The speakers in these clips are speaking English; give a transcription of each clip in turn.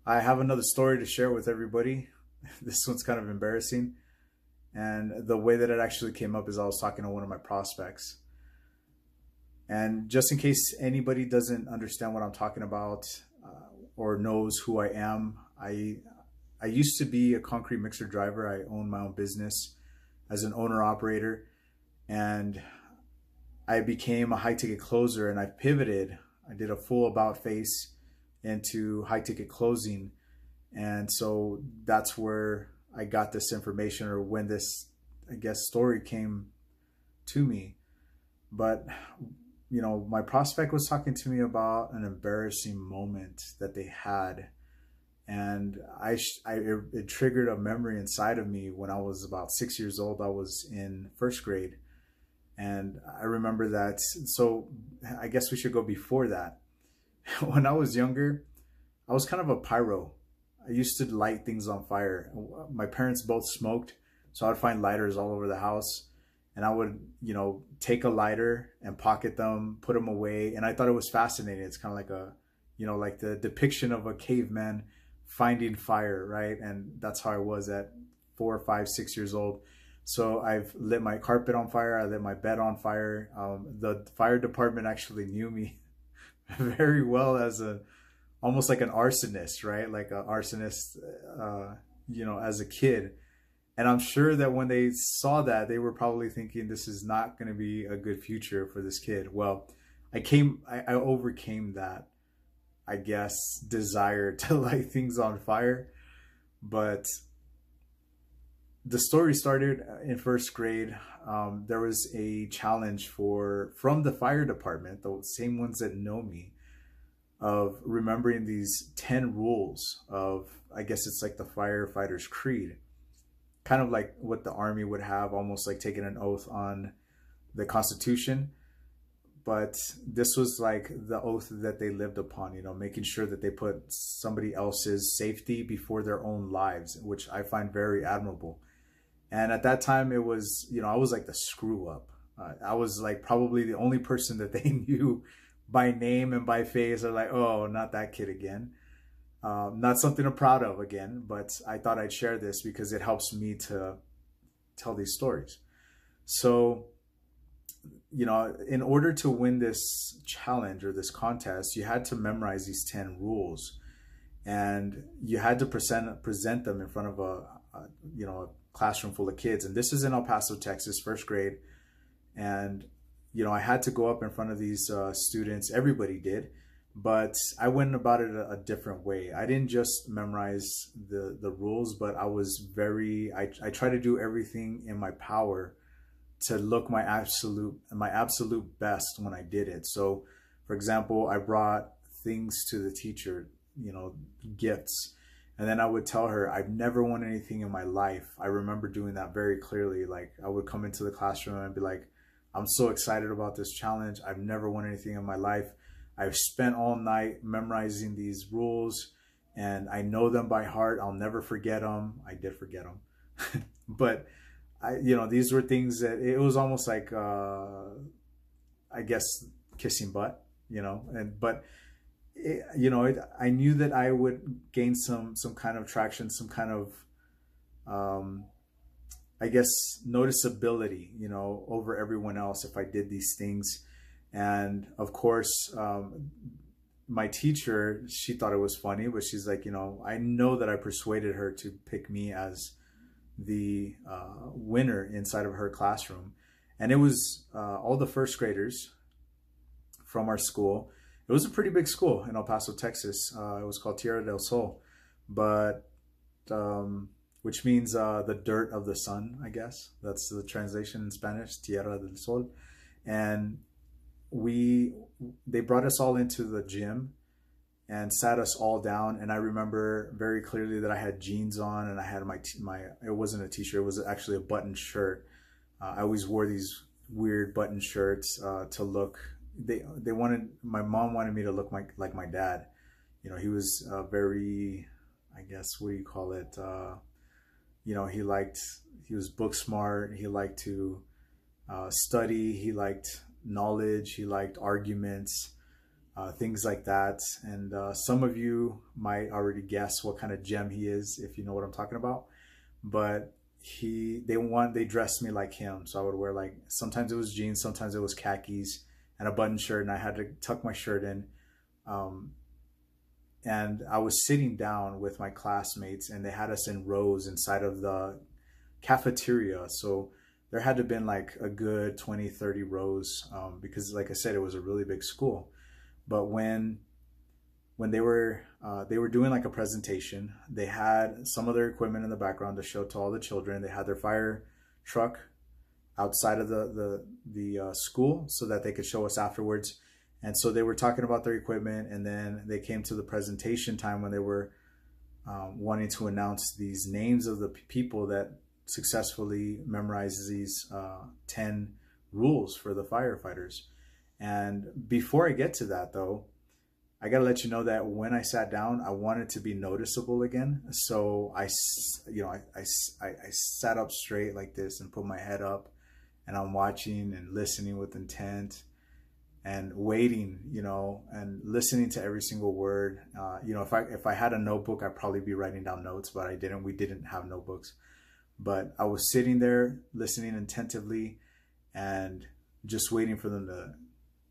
I have another story to share with everybody. This one's kind of embarrassing. And the way that it actually came up is I was talking to one of my prospects. And just in case anybody doesn't understand what I'm talking about or knows who I am, I used to be a concrete mixer driver. I owned my own business as an owner operator, and I became a high ticket closer, and I pivoted. I did a full about face into high ticket closing. And so that's where I got this information, or when this, I guess, story came to me. But, you know, my prospect was talking to me about an embarrassing moment that they had. And it triggered a memory inside of me when I was about 6 years old. I was in first grade. And I remember that. So I guess we should go before that. When I was younger, I was kind of a pyro. I used to light things on fire. My parents both smoked, so I'd find lighters all over the house. And I would, you know, take a lighter and pocket them, put them away. And I thought it was fascinating. It's kind of like a, you know, like the depiction of a caveman finding fire, right? And that's how I was at 4, 5, 6 years old. So I've lit my carpet on fire. I lit my bed on fire. The fire department actually knew me very well as almost like an arsonist, right? Like an arsonist, you know, as a kid. And I'm sure that when they saw that, they were probably thinking, this is not going to be a good future for this kid. Well, I overcame that, I guess, desire to light things on fire. But the story started in first grade. There was a challenge from the fire department, the same ones that know me, of remembering these 10 rules of, I guess it's like the firefighter's creed, kind of like what the Army would have, almost like taking an oath on the Constitution. But this was like the oath that they lived upon, you know, making sure that they put somebody else's safety before their own lives, which I find very admirable. And at that time, it was, you know, I was like the screw up. I was like probably the only person that they knew by name and by face. Are like, oh, not that kid again. Not something I'm proud of again, but I thought I'd share this because it helps me to tell these stories. So, you know, in order to win this challenge or this contest, you had to memorize these 10 rules, and you had to present them in front of a classroom full of kids. And this is in El Paso, Texas, first grade. And, you know, I had to go up in front of these students. Everybody did, but I went about it a different way. I didn't just memorize the rules, but I try to do everything in my power to look my absolute best when I did it. So, for example, I brought things to the teacher, you know, gifts. And then I would tell her, I've never won anything in my life. I remember doing that very clearly. Like, I would come into the classroom and be like, I'm so excited about this challenge. I've never won anything in my life. I've spent all night memorizing these rules, and I know them by heart. I'll never forget them. I did forget them. But, you know, these were things that it was almost like, I guess, kissing butt, you know. But you know, I knew that I would gain some kind of traction, some kind of, I guess, noticeability, you know, over everyone else if I did these things. And of course, my teacher, she thought it was funny, but she's like, you know, I know that I persuaded her to pick me as the winner inside of her classroom. And it was all the first graders from our school. It was a pretty big school in El Paso, Texas. It was called Tierra del Sol, but which means the dirt of the sun, I guess. That's the translation in Spanish, Tierra del Sol. And they brought us all into the gym and sat us all down. And I remember very clearly that I had jeans on, and I had it wasn't a t-shirt, it was actually a button shirt. I always wore these weird button shirts to look. My mom wanted me to look like my dad. You know, he was very, I guess, what do you call it? You know, he was book smart. He liked to study. He liked knowledge. He liked arguments. things like that. And some of you might already guess what kind of gem he is, if you know what I'm talking about. But they dressed me like him. So I would wear, like, sometimes it was jeans, sometimes it was khakis and a button shirt, and I had to tuck my shirt in. And I was sitting down with my classmates, and they had us in rows inside of the cafeteria. So there had to have been like a good 20, 30 rows, because like I said, it was a really big school. But when they were doing like a presentation, they had some of their equipment in the background to show to all the children. They had their fire truck outside of the school so that they could show us afterwards. And so they were talking about their equipment, and then they came to the presentation time when they were wanting to announce these names of the people that successfully memorized these 10 rules for the firefighters. And before I get to that, though, I got to let you know that when I sat down, I wanted to be noticeable again. So I sat up straight like this and put my head up, and I'm watching and listening with intent and waiting, and listening to every single word. If I had a notebook, I'd probably be writing down notes, but I didn't. We didn't have notebooks. But I was sitting there listening attentively and just waiting for them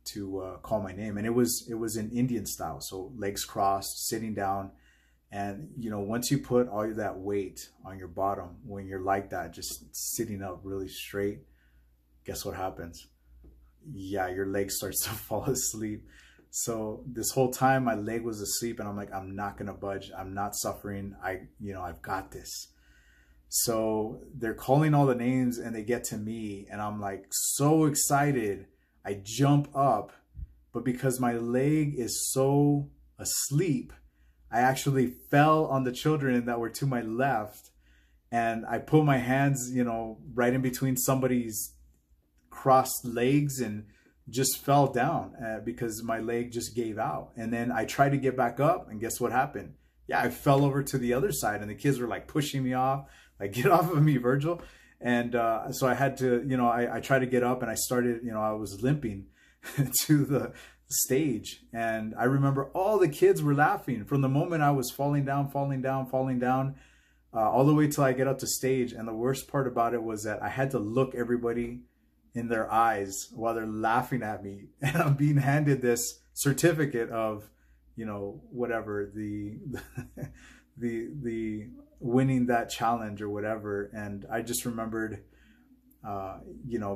to call my name. And it was in Indian style, so legs crossed, sitting down. And once you put all that weight on your bottom, when you're like that, just sitting up really straight, guess what happens? Yeah, your leg starts to fall asleep. So this whole time my leg was asleep, and I'm like, I'm not gonna budge. I'm not suffering. I've got this. So they're calling all the names, and they get to me, and I'm like so excited. I jump up, but because my leg is so asleep, I actually fell on the children that were to my left, and I put my hands, right in between somebody's crossed legs and just fell down because my leg just gave out. And then I tried to get back up, and guess what happened? Yeah, I fell over to the other side, and the kids were like pushing me off, like, get off of me, Virgil. And so I had to, I tried to get up, and I started, I was limping to the stage. And I remember all the kids were laughing from the moment I was falling down, all the way till I get up to stage. And the worst part about it was that I had to look everybody in their eyes while they're laughing at me, and I'm being handed this certificate of, whatever, the winning that challenge or whatever. And I just remembered,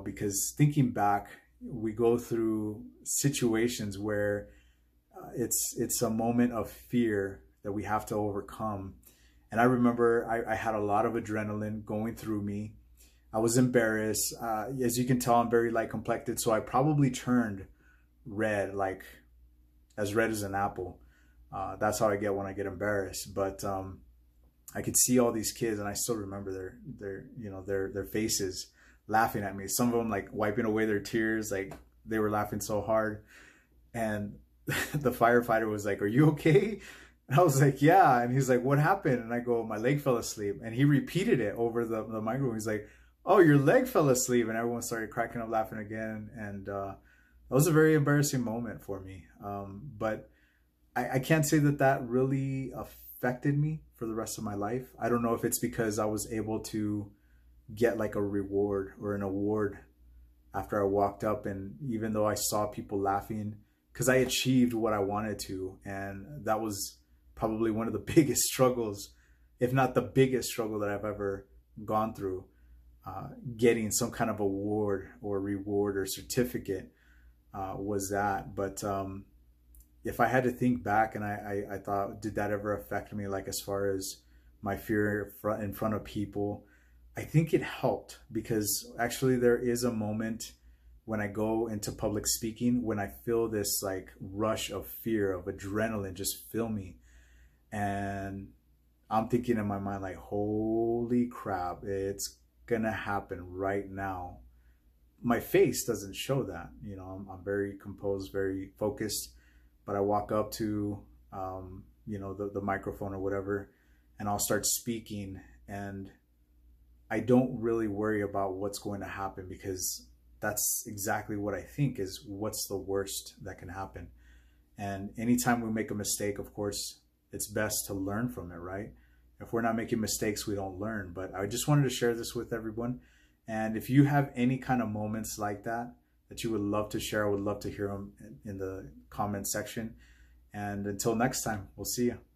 because thinking back, we go through situations where it's a moment of fear that we have to overcome. And I remember I had a lot of adrenaline going through me. I was embarrassed. As you can tell, I'm very light complected, so I probably turned red, like as red as an apple. That's how I get when I get embarrassed. But I could see all these kids, and I still remember their faces laughing at me. Some of them like wiping away their tears, like they were laughing so hard. And the firefighter was like, "Are you okay?" And I was like, "Yeah." And he's like, "What happened?" And I go, "My leg fell asleep." And he repeated it over the microphone. He's like, "Oh, your leg fell asleep." And everyone started cracking up laughing again. And that was a very embarrassing moment for me. But I can't say that really affected me for the rest of my life. I don't know if it's because I was able to get like a reward or an award after I walked up. And even though I saw people laughing, because I achieved what I wanted to. And that was probably one of the biggest struggles, if not the biggest struggle that I've ever gone through. Getting some kind of award or reward or certificate was that. But if I had to think back, and I thought, did that ever affect me, like as far as my fear in front of people? I think it helped, because actually there is a moment when I go into public speaking when I feel this like rush of fear, of adrenaline just fill me. And I'm thinking in my mind like, holy crap, it's gonna happen right now. My face doesn't show that, I'm very composed, very focused, but I walk up to the microphone or whatever, and I'll start speaking, and I don't really worry about what's going to happen, because that's exactly what I think is what's the worst that can happen. And anytime we make a mistake, of course, it's best to learn from it, right? If we're not making mistakes, we don't learn. But I just wanted to share this with everyone. And if you have any kind of moments like that you would love to share, I would love to hear them in the comment section. And until next time, we'll see you.